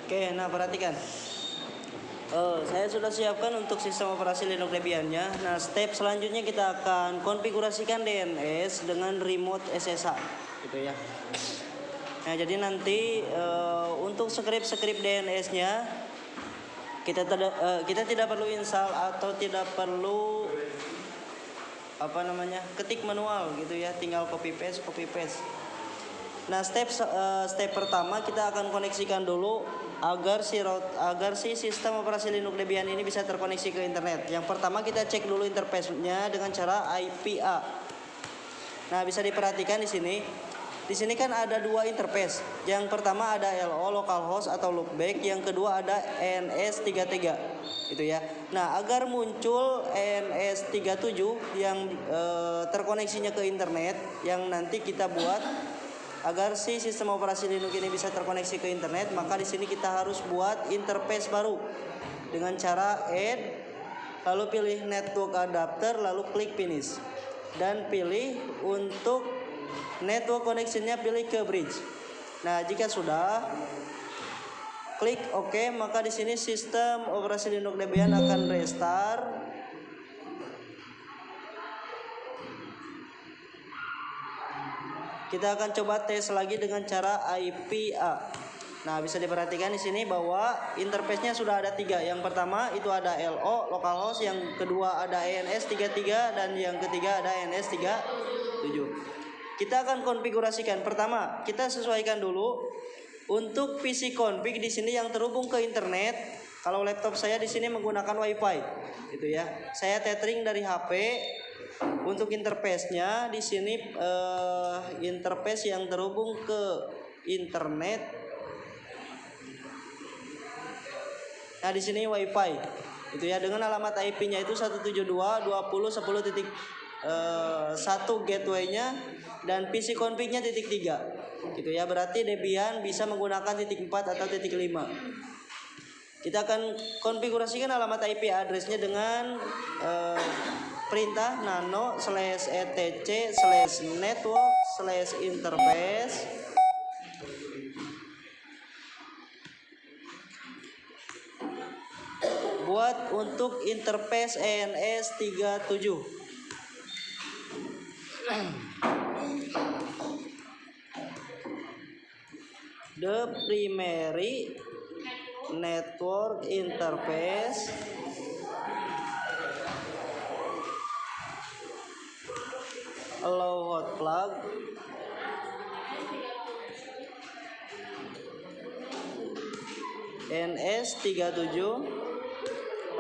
Oke, nah perhatikan. Saya sudah siapkan untuk sistem operasi Linux Debian-nya. Nah, step selanjutnya kita akan konfigurasikan DNS dengan remote SSH, gitu ya. Nah, jadi nanti untuk script DNS-nya kita tidak perlu install atau tidak perlu ketik manual gitu ya, tinggal copy paste. Nah, step pertama kita akan koneksikan dulu agar si sistem operasi Linux Debian ini bisa terkoneksi ke internet. Yang pertama kita cek dulu interface-nya dengan cara IPA. Nah, bisa diperhatikan di sini. Di sini kan ada dua interface. Yang pertama ada LO localhost atau loopback, yang kedua ada ENS33 itu ya. Nah, agar muncul ENS37 yang terkoneksinya ke internet, yang nanti kita buat agar si sistem operasi Linux ini bisa terkoneksi ke internet, maka di sini kita harus buat interface baru dengan cara add, lalu pilih network adapter, lalu klik finish dan pilih untuk network connection-nya pilih ke bridge. Nah, jika sudah klik OK, maka di sini sistem operasi Linux Debian akan restart. Kita akan coba tes lagi dengan cara IPA. Nah, bisa diperhatikan di sini bahwa interface-nya sudah ada 3. Yang pertama itu ada LO localhost, yang kedua ada ENS33 dan yang ketiga ada ENS37. Kita akan konfigurasikan. Pertama, kita sesuaikan dulu untuk PC config di sini yang terhubung ke internet. Kalau laptop saya di sini menggunakan WiFi, gitu ya. Saya tethering dari HP. Untuk interface-nya di sini interface yang terhubung ke internet. Nah, di sini WiFi, itu ya, dengan alamat IP-nya itu 172.20.1 gateway-nya dan PC config-nya .3, gitu ya. Berarti Debian bisa menggunakan .4 atau .5. Kita akan konfigurasikan alamat IP address-nya dengan perintah nano/etc/network/interface. Buat untuk interface ENS37. The primary network interface allow hot plug ENS37,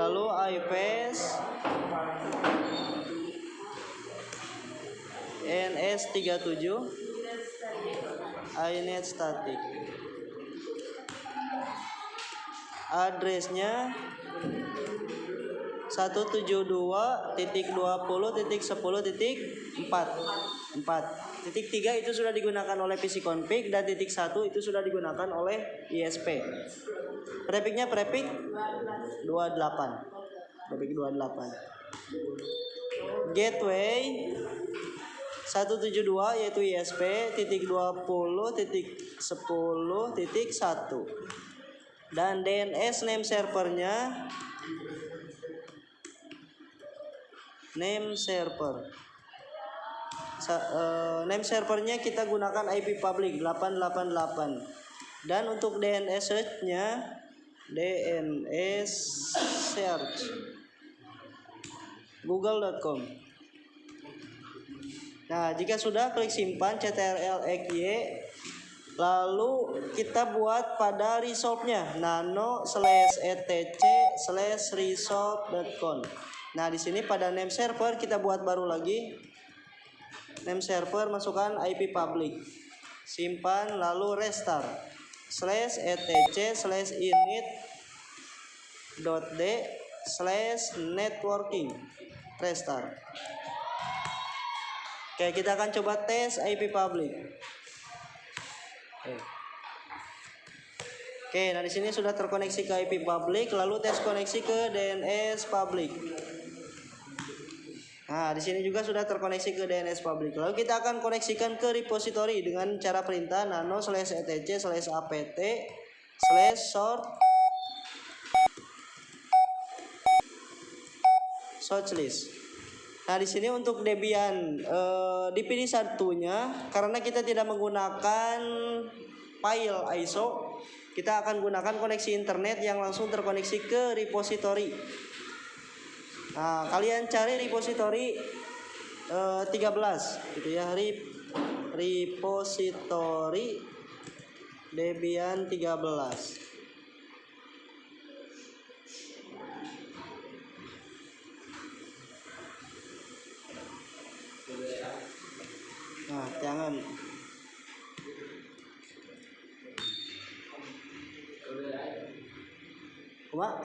lalu IPS ENS37 iNet static. Addressnya 172.20.10.4. Titik 3 itu sudah digunakan oleh PC config dan titik 1 itu sudah digunakan oleh ISP. Prefixnya prefix 28. Prefix 28. Gateway 172 yaitu ISP .20.10.1. Dan DNS name servernya name servernya kita gunakan IP public 888. Dan untuk DNS search-nya DNS search google.com. Nah, jika sudah klik simpan ctrl-xy. Lalu kita buat pada resolve-nya nano/etc/resolve.com. Nah, di sini pada name server kita buat baru lagi. Name server masukkan IP public. Simpan lalu restart. /etc/init.d/networking. Restart. Oke, kita akan coba tes IP public. Oke, nah di sini sudah terkoneksi ke IP public, lalu tes koneksi ke DNS public. Nah, di sini juga sudah terkoneksi ke DNS public. Lalu kita akan koneksikan ke repository dengan cara perintah nano/etc/apt slash short list. Nah, di sini untuk Debian dipilih satunya karena kita tidak menggunakan file ISO. Kita akan gunakan koneksi internet yang langsung terkoneksi ke repository. Nah, kalian cari repository 13 gitu ya, repository Debian 13. Nah, jangan. Kuma?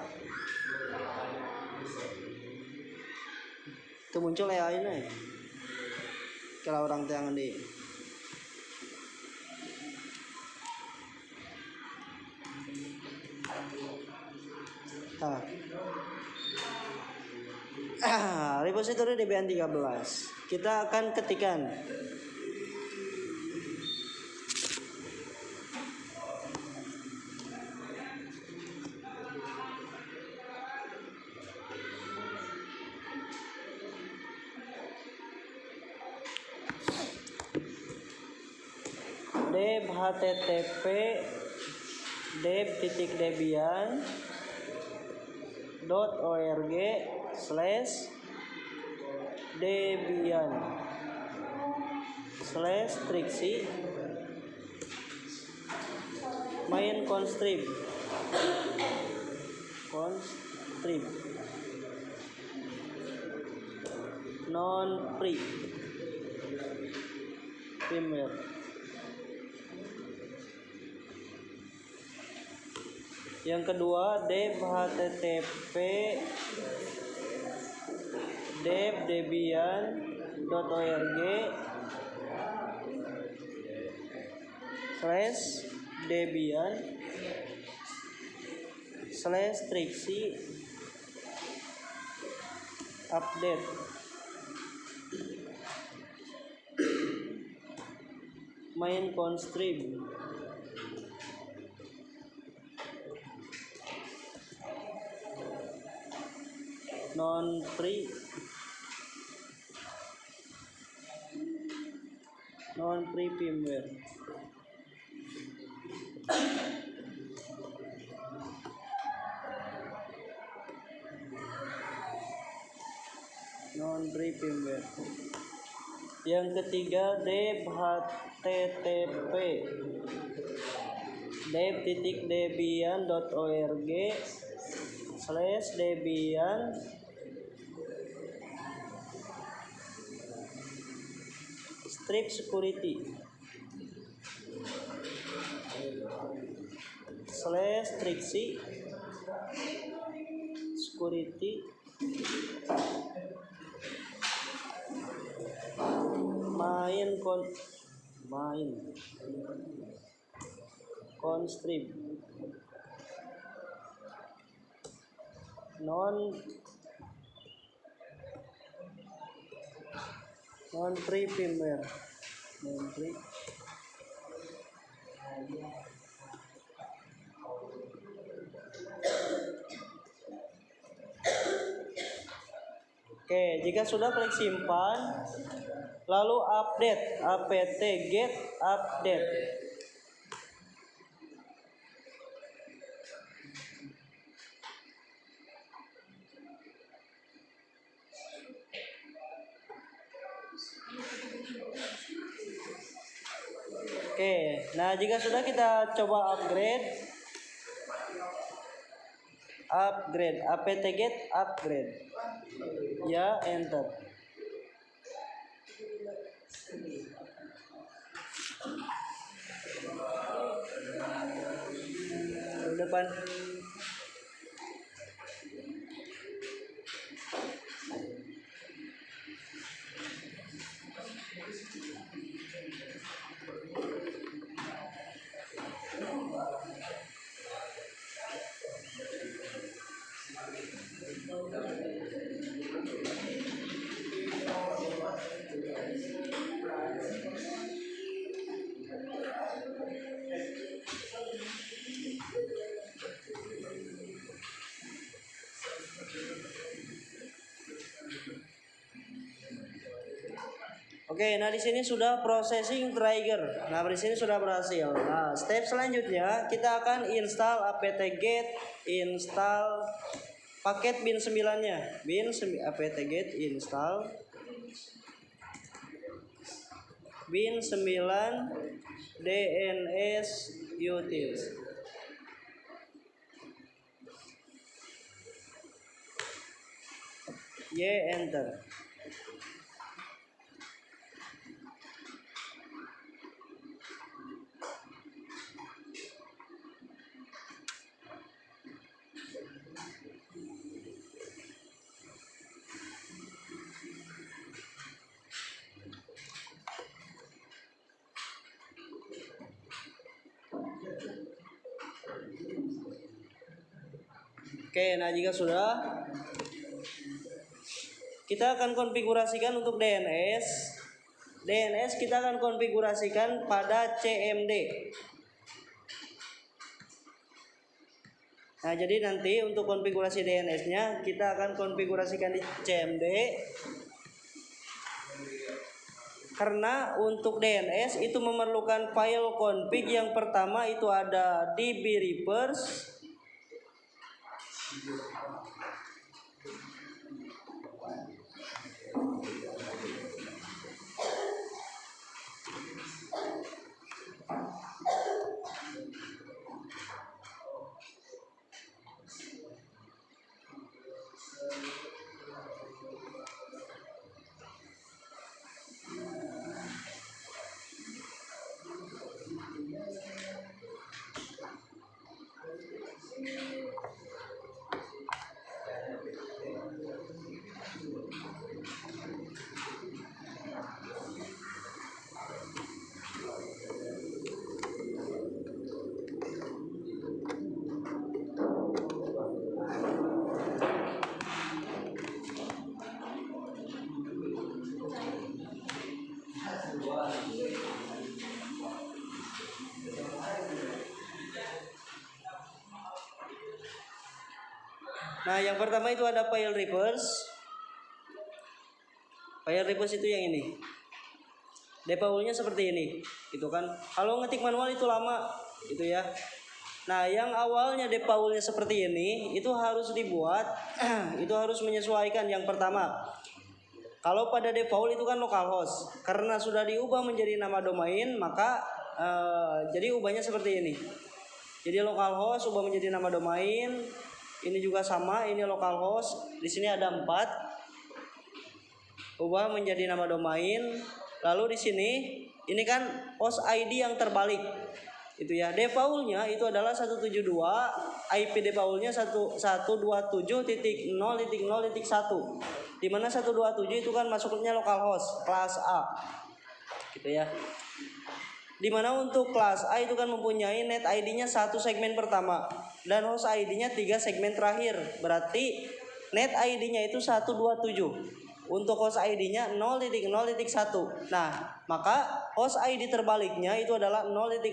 Itu muncul ya ini. Kalau orang jangan di. Repository Debian 13. Kita akan ketikkan deb http deb.debian/debian/trixie main constrib non free firmware. Yang kedua deb http deb.debian/debian/trixie update main constrib non free firmware. Non free firmware. Yang ketiga deb http deb.debian.org/debian strip security /trixie security main constrib non free firmware. Oke, jika sudah klik simpan, lalu update apt get update. Oke, nah jika sudah kita coba upgrade apt-get upgrade. Ya, enter. Depan. Oke, nah di sini sudah processing trigger. Nah, di sini sudah berhasil. Nah, step selanjutnya kita akan install apt-get, install paket bin 9-nya. Apt-get install bin 9 DNS utils. Enter. Oke, nah jika sudah, kita akan konfigurasikan untuk DNS. DNS kita akan konfigurasikan pada CMD. Nah, jadi nanti untuk konfigurasi DNS-nya kita akan konfigurasikan di CMD. Karena untuk DNS itu memerlukan file config. Yang pertama itu ada db-reverse, Nah, yang pertama itu ada file reverse. File reverse itu yang ini. Defaultnya seperti ini, gitu kan. Kalau ngetik manual itu lama, gitu ya. Nah, yang awalnya defaultnya seperti ini, itu harus dibuat, itu harus menyesuaikan. Yang pertama, kalau pada default itu kan localhost, karena sudah diubah menjadi nama domain, maka jadi ubahnya seperti ini. Jadi localhost ubah menjadi nama domain. Ini juga sama, ini localhost. Di sini ada 4. Ubah menjadi nama domain. Lalu di sini ini kan host ID yang terbalik. Itu ya. Defaultnya itu adalah 172, IP defaultnya 127.0.0.1. Di mana 127 itu kan masuknya localhost kelas A. Gitu ya. Dimana untuk kelas A itu kan mempunyai net ID-nya 1 segmen pertama dan host ID-nya 3 segmen terakhir. Berarti net ID-nya itu 127. Untuk host ID-nya 0.0.1. Nah, maka host ID terbaliknya itu adalah 0.0.1.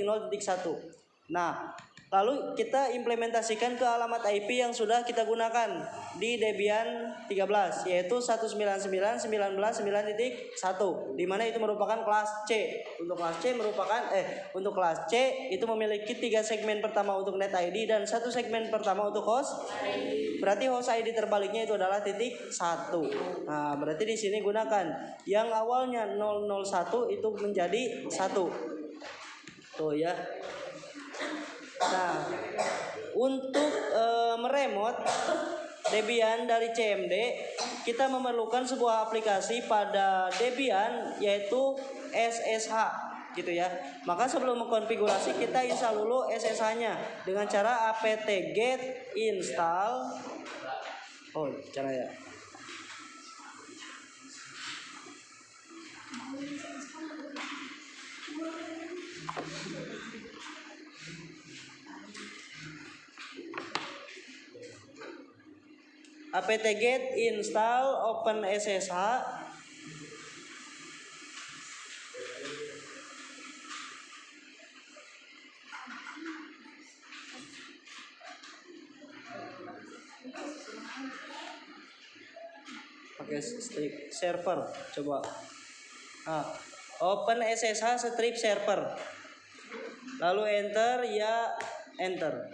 Nah, lalu kita implementasikan ke alamat IP yang sudah kita gunakan di Debian 13, yaitu 199.19.9.1, di mana itu merupakan kelas C. Untuk kelas C untuk kelas C itu memiliki 3 segmen pertama untuk net ID dan 1 segmen pertama untuk host ID. Berarti host ID terbaliknya itu adalah .1. Nah, berarti di sini gunakan yang awalnya 001 itu menjadi 1. Tuh ya. Nah, untuk meremote Debian dari CMD, kita memerlukan sebuah aplikasi pada Debian yaitu SSH, gitu ya. Maka sebelum mengkonfigurasi kita install dulu SSH-nya dengan cara apt-get install. Oh, cara ya. apt-get install open SSH. Pakai stick server, coba. Open SSH strip server. Lalu enter, ya enter.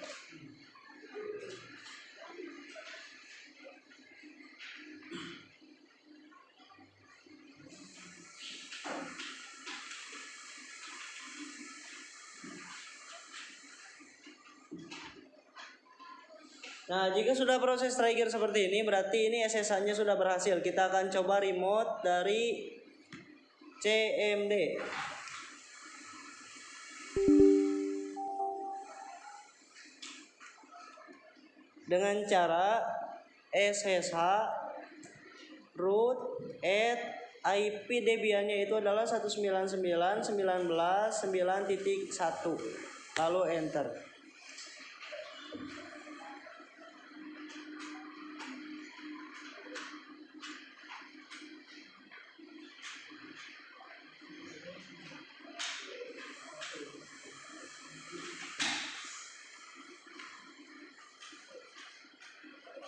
Nah, jika sudah proses trigger seperti ini, berarti ini SSH-nya sudah berhasil. Kita akan coba remote dari CMD. Dengan cara SSH root at IP Debian-nya itu adalah 199.19.9.1. Lalu enter.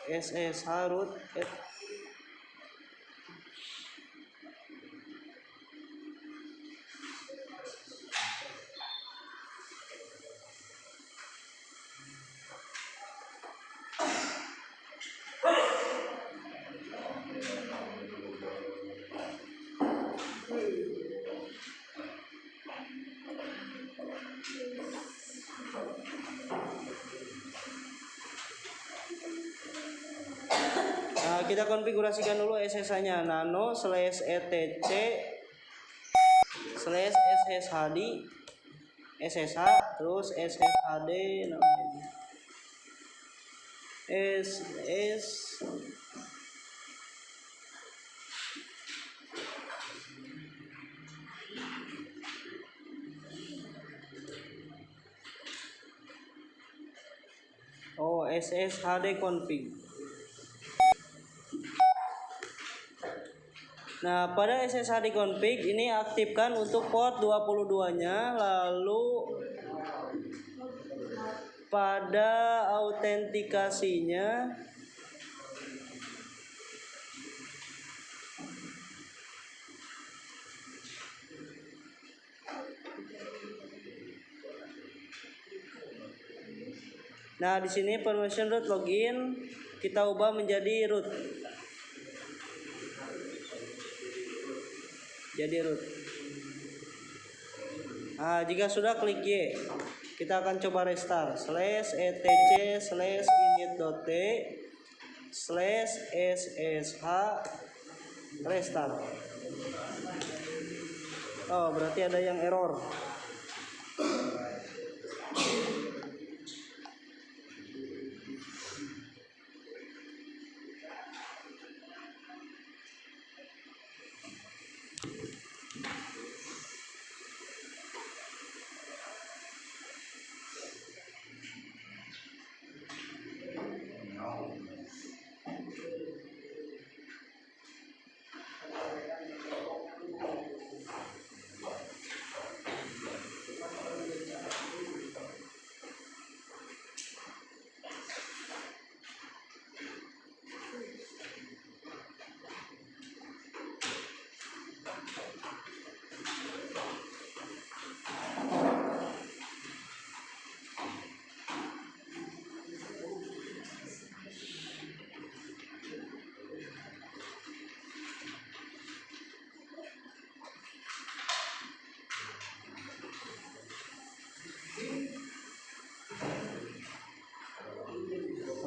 SSH root at kita konfigurasikan dulu SSH-nya nano /etc /sshd SSH terus SSHD namanya SS SSHD config. Nah, pada SSHD config ini aktifkan untuk port 22-nya, lalu pada autentikasinya nah, di sini permission root login kita ubah menjadi root. Jadi root. Nah, jika sudah klik Y. Kita akan coba restart /etc/init.t /ssh restart. Oh, berarti ada yang error.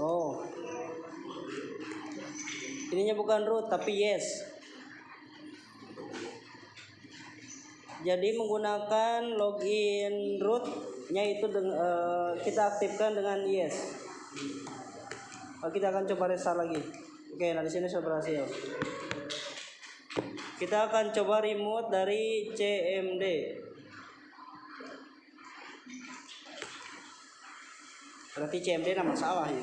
Oh, ininya bukan root tapi yes. Jadi menggunakan login rootnya itu kita aktifkan dengan yes. Kita akan coba restart lagi. Oke, nah di sini sudah berhasil. Kita akan coba remote dari CMD. Berarti CMD ada masalah ya.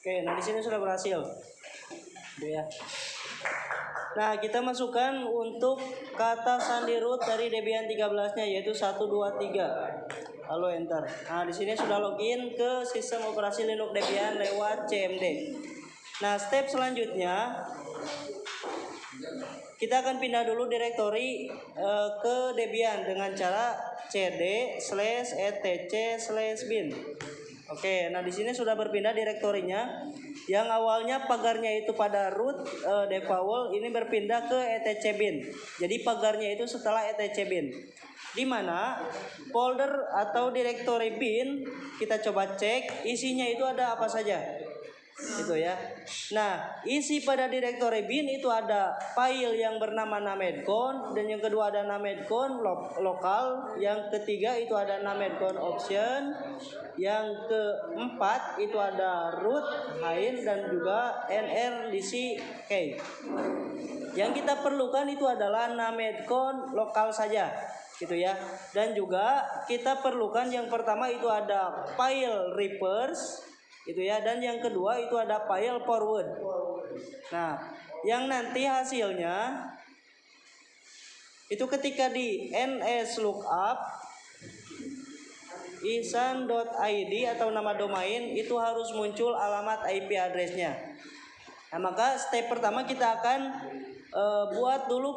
Oke, nah di sini sudah berhasil. Ya. Nah, kita masukkan untuk kata sandi root dari Debian 13-nya yaitu 1 2 3. Lalu enter. Nah, di sini sudah login ke sistem operasi Linux Debian lewat CMD. Nah, step selanjutnya kita akan pindah dulu direktori ke Debian dengan cara cd/etc/bin. Oke, nah di sini sudah berpindah direktorinya. Yang awalnya pagarnya itu pada root default ini berpindah ke etc/bin. Jadi pagarnya itu setelah etc/bin. Di mana folder atau direktori bin kita coba cek isinya itu ada apa saja. Itu ya. Nah, isi pada direktori bin itu ada file yang bernama namedcon, dan yang kedua ada namedcon lokal, yang ketiga itu ada namedcon option, yang keempat itu ada root, hain, dan juga nrdc key. Yang kita perlukan itu adalah namedcon lokal saja, gitu ya. Dan juga kita perlukan yang pertama itu ada file reverse, itu ya, dan yang kedua itu ada file forward. Nah, yang nanti hasilnya itu ketika di nslookup isan.id atau nama domain itu harus muncul alamat IP address-nya. Nah, maka step pertama kita akan buat dulu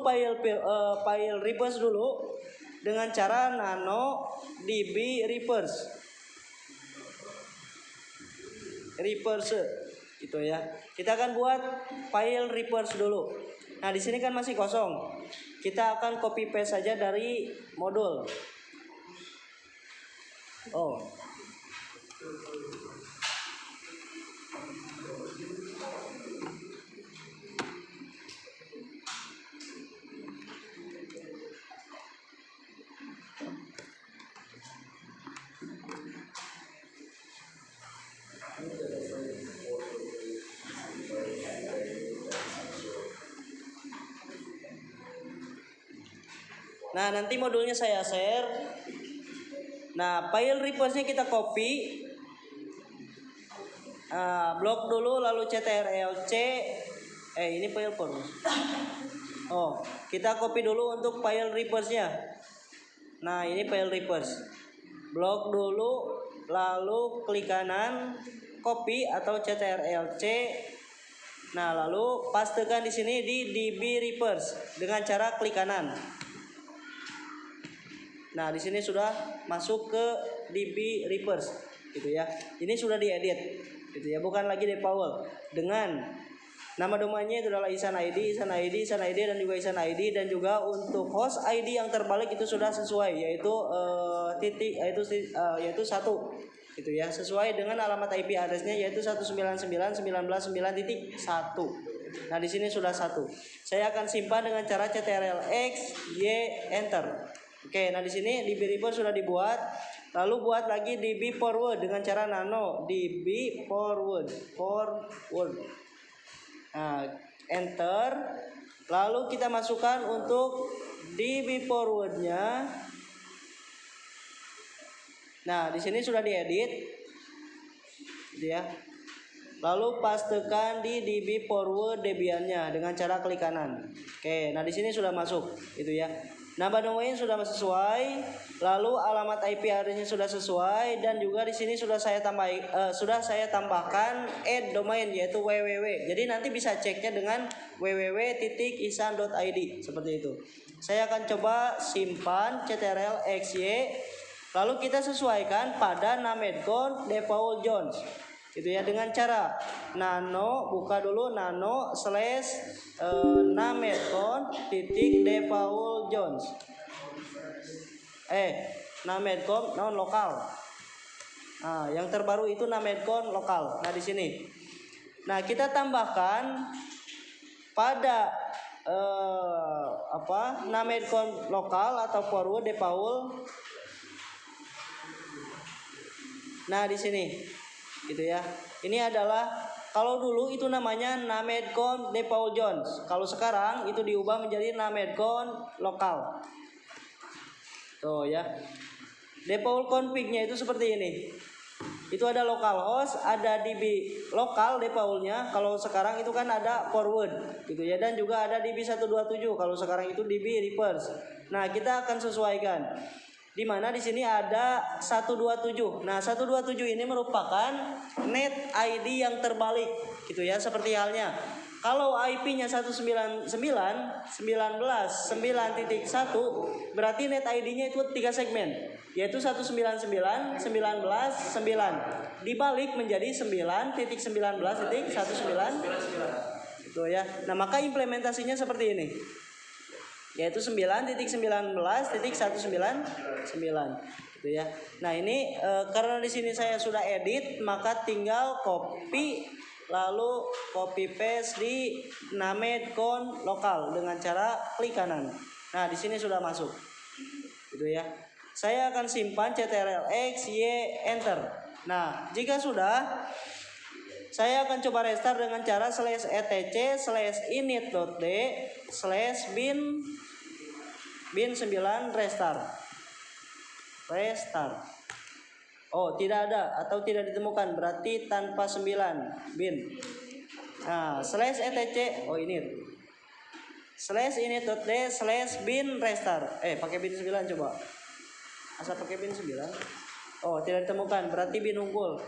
file reverse dulu dengan cara nano db reverse gitu ya. Kita akan buat file reverse dulu. Nah, di sini kan masih kosong. Kita akan copy paste saja dari modul. Nah, nanti modulnya saya share. Nah, file reverse-nya kita copy. Blok dulu, lalu ctrl-c. Ini file forward. Kita copy dulu untuk file reverse-nya. Nah, ini file reverse. Blok dulu, lalu klik kanan, copy atau ctrl-c. Nah, lalu pastekan di sini di DB reverse dengan cara klik kanan. Nah, di sini sudah masuk ke DB reverse gitu ya. Ini sudah diedit gitu ya, bukan lagi default. Dengan nama domainnya itu adalah Ihsan ID, Ihsan ID, Ihsan ID dan juga Ihsan ID, dan juga untuk host ID yang terbalik itu sudah sesuai, yaitu yaitu 1 gitu ya, sesuai dengan alamat IP addressnya yaitu 199.199.1. Nah, di sini sudah 1. Saya akan simpan dengan cara CTRL-X, Y, Enter. Oke, nah di sini DB reverse sudah dibuat. Lalu buat lagi DB forward dengan cara nano DB forward. Nah, Enter. Lalu kita masukkan untuk DB forwardnya. Nah, di sini sudah diedit, gitu ya. Lalu pastekan di DB forward Debian-nya dengan cara klik kanan. Oke, nah di sini sudah masuk, gitu ya. Nama domain sudah sesuai, lalu alamat IP address-nya sudah sesuai, dan juga di sini sudah saya tambahkan add domain yaitu www. Jadi nanti bisa ceknya dengan www.ihsan.id seperti itu. Saya akan coba simpan CTRL-XY. Lalu kita sesuaikan pada namedcon default Jones, gitu ya, dengan cara nano, buka dulu nano slash namedcon titik default Jones, namedcon non lokal. Nah, yang terbaru itu namedcon lokal. Nah, di sini. Nah, kita tambahkan pada namedcon lokal atau forward default. Nah, di sini gitu ya. Ini adalah, kalau dulu itu namanya namedcon default Jones. Kalau sekarang itu diubah menjadi namedcon lokal. Tuh ya. Default config-nya itu seperti ini. Itu ada localhost, ada DB lokal default-nya. Kalau sekarang itu kan ada forward gitu ya, dan juga ada DB 127. Kalau sekarang itu DB reverse. Nah, kita akan sesuaikan. Di mana di sini ada 127. Nah, 127 ini merupakan net ID yang terbalik gitu ya, seperti halnya kalau IP-nya 199.19.9.1 berarti net ID-nya itu 3 segmen, yaitu 199.19.9 dibalik menjadi 9.19.19 gitu ya. Nah, maka implementasinya seperti ini, yaitu 9.19.199 gitu ya. Nah, ini karena di sini saya sudah edit, maka tinggal copy lalu copy paste di namedcon lokal dengan cara klik kanan. Nah, di sini sudah masuk gitu ya. Saya akan simpan CTRL-X, Y, Enter. Nah, jika sudah, saya akan coba restart dengan cara /etc/init.d/bin 9 restart. Oh, tidak ada atau tidak ditemukan, berarti tanpa 9 bin. Nah, /etc, oh ini /init.d/bin restart. Pakai bin 9 coba. Asal pakai bin 9. Oh, tidak ditemukan, berarti bin unggul.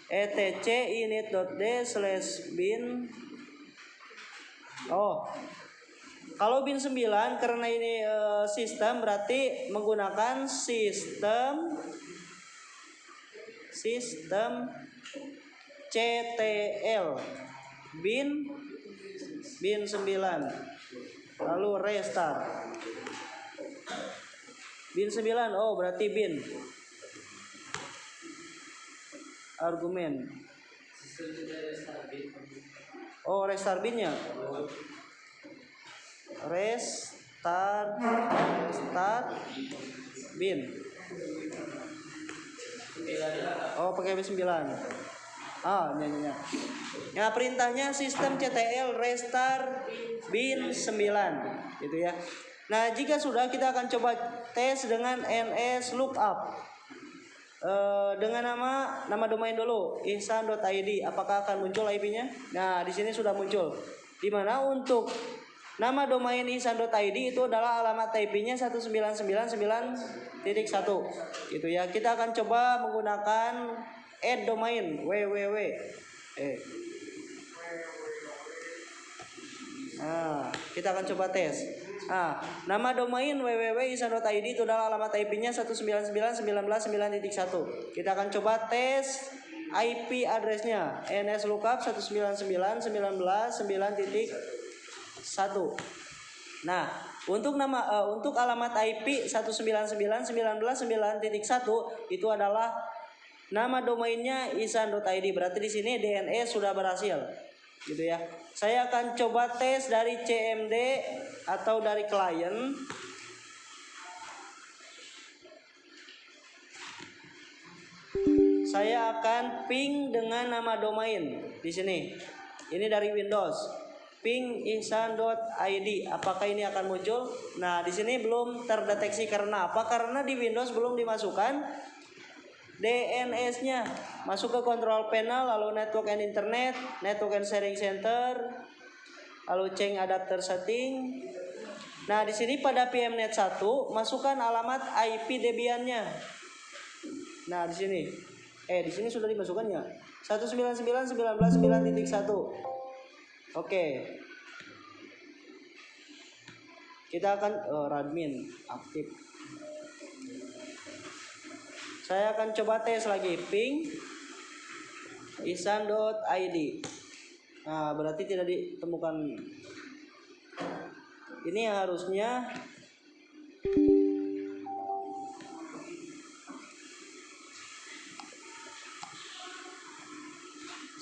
etc init.d/bin. Oh, kalau bin 9 karena ini sistem, berarti menggunakan sistem CTL bin 9 lalu restart bin 9. Oh, berarti bin argumen. Oh, restart binnya. Restart bin. Oh, pakai bin 9. Nya. Nah, perintahnya sistem CTL restart bin 9 gitu ya. Nah, jika sudah, kita akan coba tes dengan ns lookup. Dengan nama domain dulu ihsan.id, apakah akan muncul IP-nya? Nah, di sini sudah muncul. Di mana untuk nama domain ihsan.id itu adalah alamat IP-nya 199.9.1 gitu ya. Kita akan coba menggunakan add domain www. Eh. Nah, kita akan coba tes. Nah, nama domain www.ihsan.id itu adalah alamat IP-nya 199.19.9.1. Kita akan coba tes IP address-nya nslookup 199.19.9.1. Nah, untuk alamat IP 199.19.9.1 itu adalah nama domainnya ihsan.id. Berarti di sini DNS sudah berhasil. Gitu ya. Saya akan coba tes dari CMD atau dari klien. Saya akan ping dengan nama domain di sini. Ini dari Windows. Ping ihsan.id. Apakah ini akan muncul? Nah, di sini belum terdeteksi karena apa? Karena di Windows belum dimasukkan DNS-nya. Masuk ke control panel, lalu network and internet, network and sharing center, lalu change adapter setting. Nah, di sini pada PMNet 1 masukkan alamat IP Debian-nya. Nah, di sini sudah dimasukkannya 199.19.9.1. Oke. Kita akan admin aktif. Saya akan coba tes lagi ping ihsan.id. Nah, berarti tidak ditemukan. Ini harusnya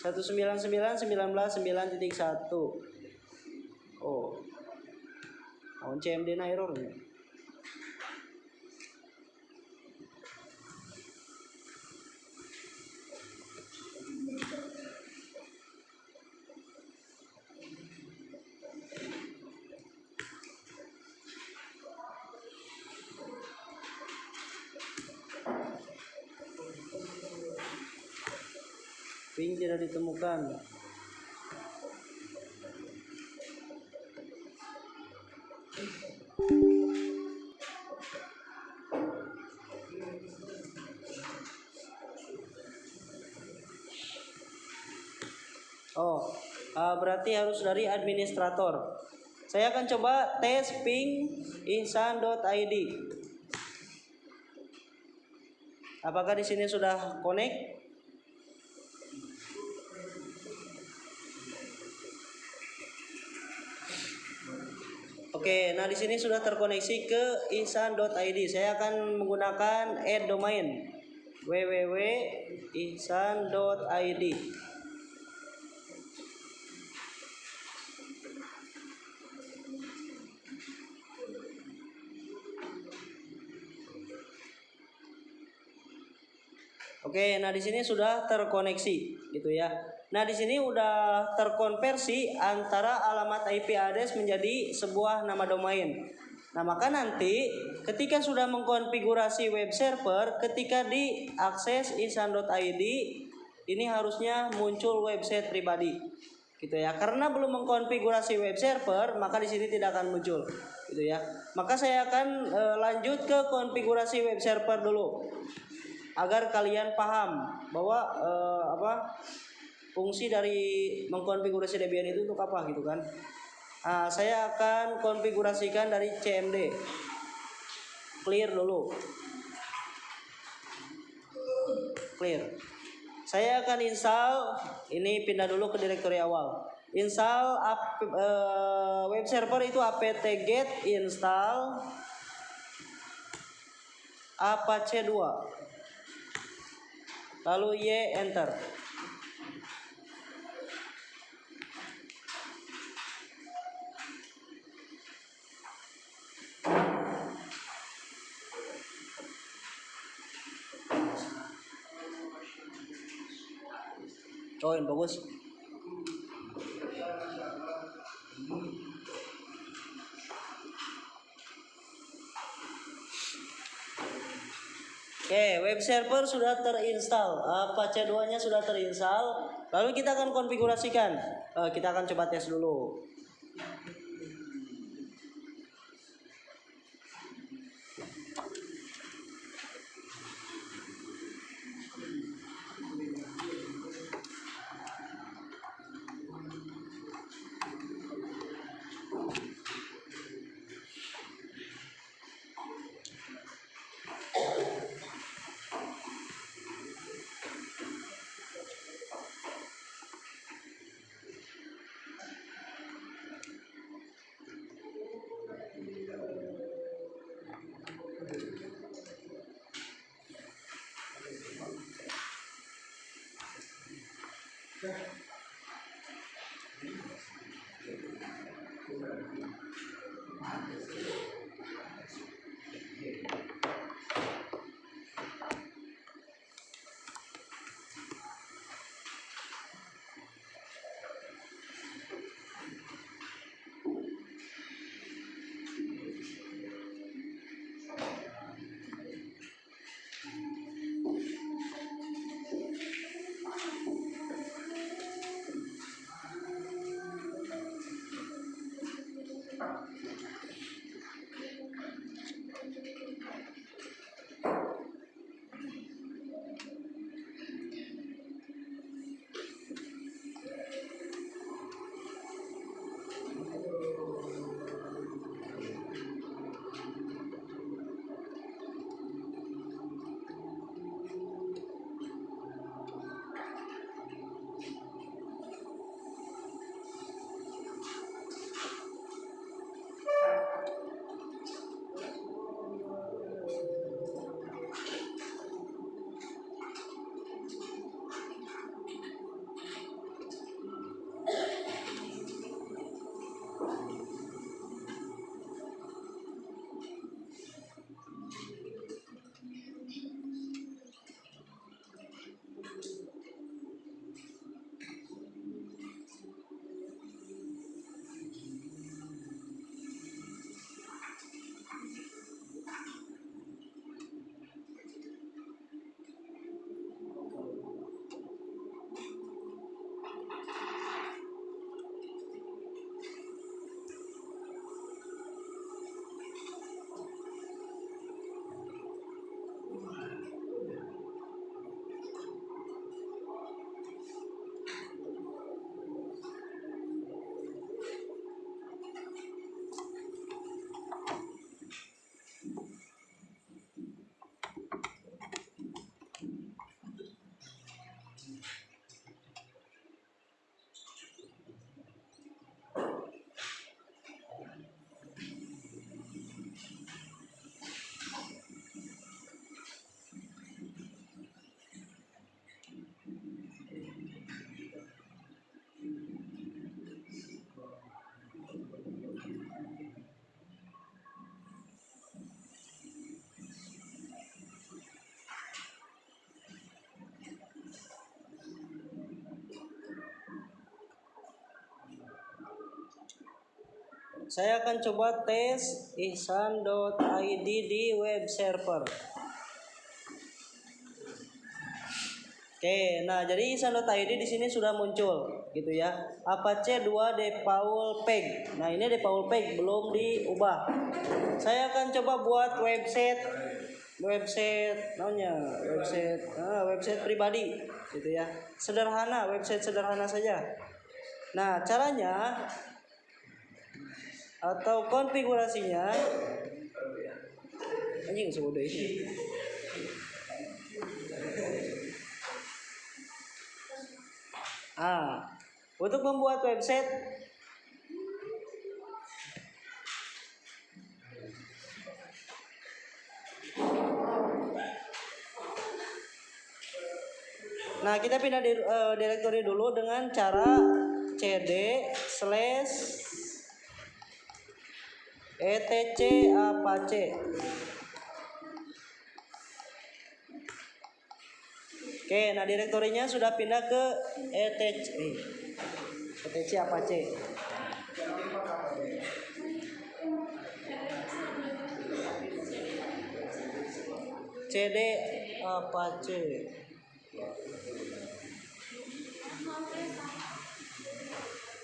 199.19.9.1. Oh. Mohon CMD na errornya. Ping tidak ditemukan. Berarti harus dari administrator. Saya akan coba tes ping ihsan.id. Apakah di sini sudah connect? Oke, nah di sini sudah terkoneksi ke ihsan.id. Saya akan menggunakan add domain www.ihsan.id. Oke, nah di sini sudah terkoneksi gitu ya. Nah, di sini udah terkonversi antara alamat IP address menjadi sebuah nama domain. Nah, maka nanti ketika sudah mengkonfigurasi web server, ketika diakses ihsan.id, ini harusnya muncul website pribadi. Gitu ya. Karena belum mengkonfigurasi web server, maka di sini tidak akan muncul. Gitu ya. Maka saya akan lanjut ke konfigurasi web server dulu. Agar kalian paham bahwa fungsi dari mengkonfigurasi Debian itu untuk apa gitu kan. Saya akan konfigurasikan dari CMD. Clear dulu. Clear. Saya akan install, ini pindah dulu ke direktori awal. Install web server itu apt-get install apache 2. Lalu Y enter. Oh, yang bagus. Oke, web server sudah terinstall, Apache 2-nya sudah terinstall. Lalu kita akan konfigurasikan. Kita akan coba tes dulu. Saya akan coba tes ihsan.id di web server. Oke, nah jadi ihsan.id di sini sudah muncul gitu ya. Apache 2 default page. Nah, ini default page belum diubah. Saya akan coba buat website pribadi gitu ya. Sederhana, website sederhana saja. Nah, caranya atau konfigurasinya anjing sebodoh ini. Untuk membuat website nah, kita pindah directory dulu dengan cara cd/etc apache. Oke, nah direktorinya sudah pindah ke etc apache. cd apache.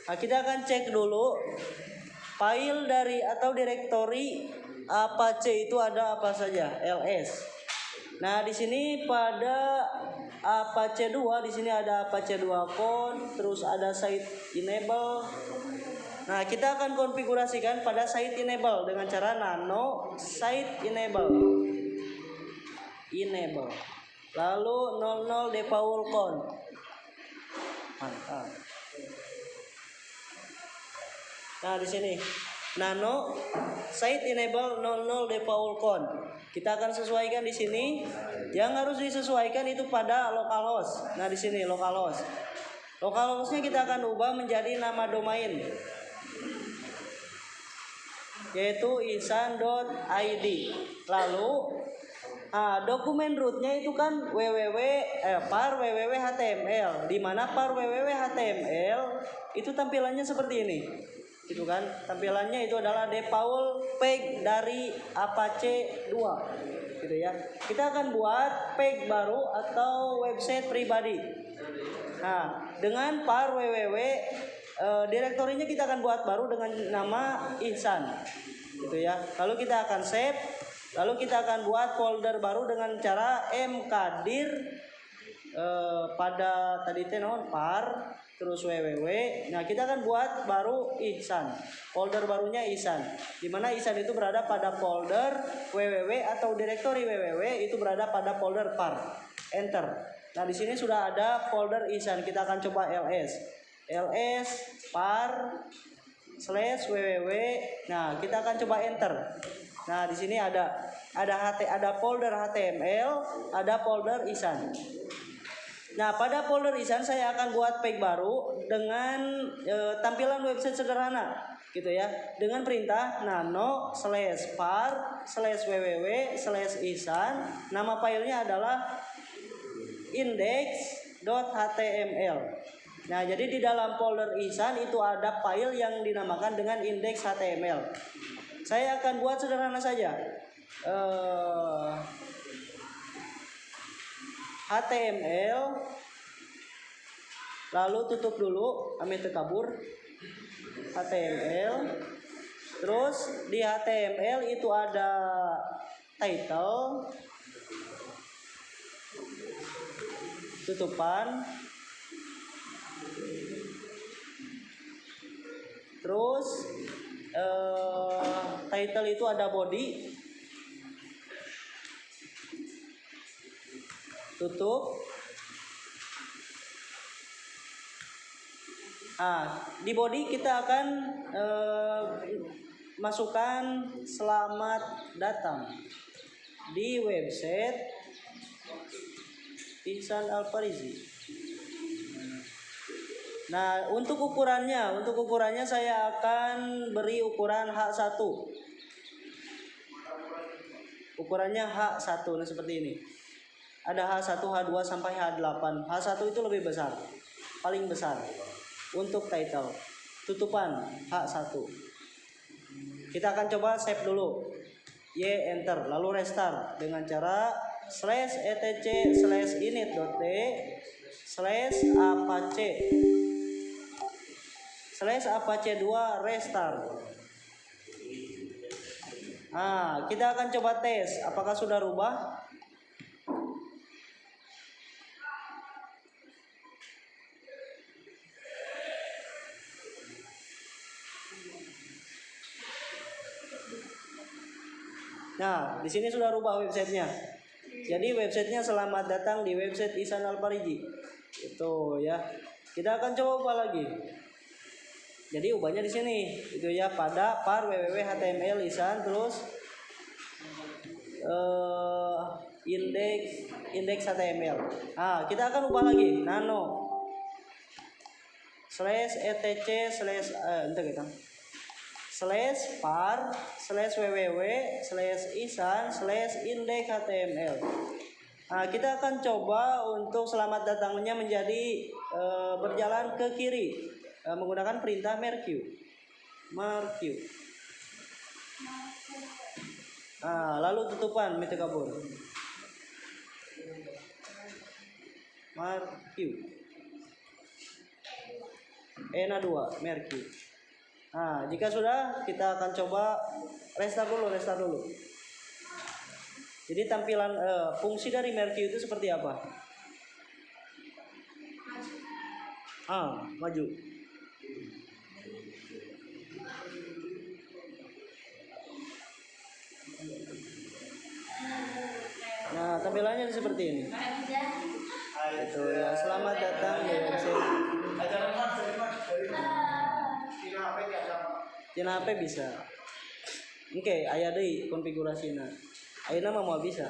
Nah, kita akan cek dulu file dari atau direktori Apache itu ada apa saja, ls. Nah, di sini pada Apache 2 di sini ada Apache 2 con, terus ada site enable. Nah, kita akan konfigurasikan pada site enable dengan cara nano site enable. Lalu 00 default con. Mantap. Nah, di sini nano site enable 00 default con. Kita akan sesuaikan di sini. Yang harus disesuaikan itu pada localhost. Nah, di sini localhost. Localhostnya kita akan ubah menjadi nama domain. yaitu ihsan.id. Lalu dokumen rootnya itu kan par www.html, di mana par www.html itu tampilannya seperti ini. Itu kan tampilannya itu adalah default page dari Apache 2 gitu ya. Kita akan buat page baru atau website pribadi. Nah, dengan par www direktorinya kita akan buat baru dengan nama ihsan gitu ya. Lalu kita akan save, lalu kita akan buat folder baru dengan cara mkdir pada tadi par terus www. Nah, kita akan buat baru ihsan. Folder barunya ihsan. Di mana ihsan itu berada pada folder www atau direktori www itu berada pada folder par. Enter. Nah, di sini sudah ada folder ihsan. Kita akan coba ls par /www. Nah, kita akan coba enter. Nah, di sini ada folder HTML, ada folder ihsan. Nah, pada folder ihsan saya akan buat page baru dengan tampilan website sederhana gitu ya, dengan perintah nano /par /www /ihsan. Nama filenya adalah index.html. Nah, jadi di dalam folder ihsan itu ada file yang dinamakan dengan index.html. Saya akan buat sederhana saja. HTML, lalu tutup dulu, amit kabur. HTML, terus di HTML itu ada title, tutupan, terus title itu ada body, tutup. Di body kita akan masukkan selamat datang di website Ihsan Alfarizi. Nah, untuk ukurannya saya akan beri ukuran H1. Ukurannya H1 nah seperti ini. Ada H1, H2 sampai H8. H1 itu lebih besar, paling besar. Untuk title, tutupan H1. Kita akan coba save dulu. Enter, lalu restart dengan cara /etc/init.d/apache 2 restart. Kita akan coba tes apakah sudah rubah. Nah, di sini sudah rubah websitenya. Jadi websitenya selamat datang di website Ihsan Alfarizi. Itu ya. Kita akan coba ubah lagi. Jadi ubahnya di sini. Itu ya pada par www.html ihsan terus index.html. Kita akan ubah lagi nano /etc/par /www /ihsan /index.html. Kita akan coba untuk selamat datangnya menjadi berjalan ke kiri menggunakan perintah merq. Lalu tutupan mit kabur. Merq. ENA 2 merq. Jika sudah, kita akan coba restart dulu. Jadi tampilan fungsi dari merq itu seperti apa? Maju. Nah, tampilannya seperti ini. Itu ya, selamat datang di website. Tina HP bisa. Oke, aya deui konfigurasina. Ayeuna mah mau bisa.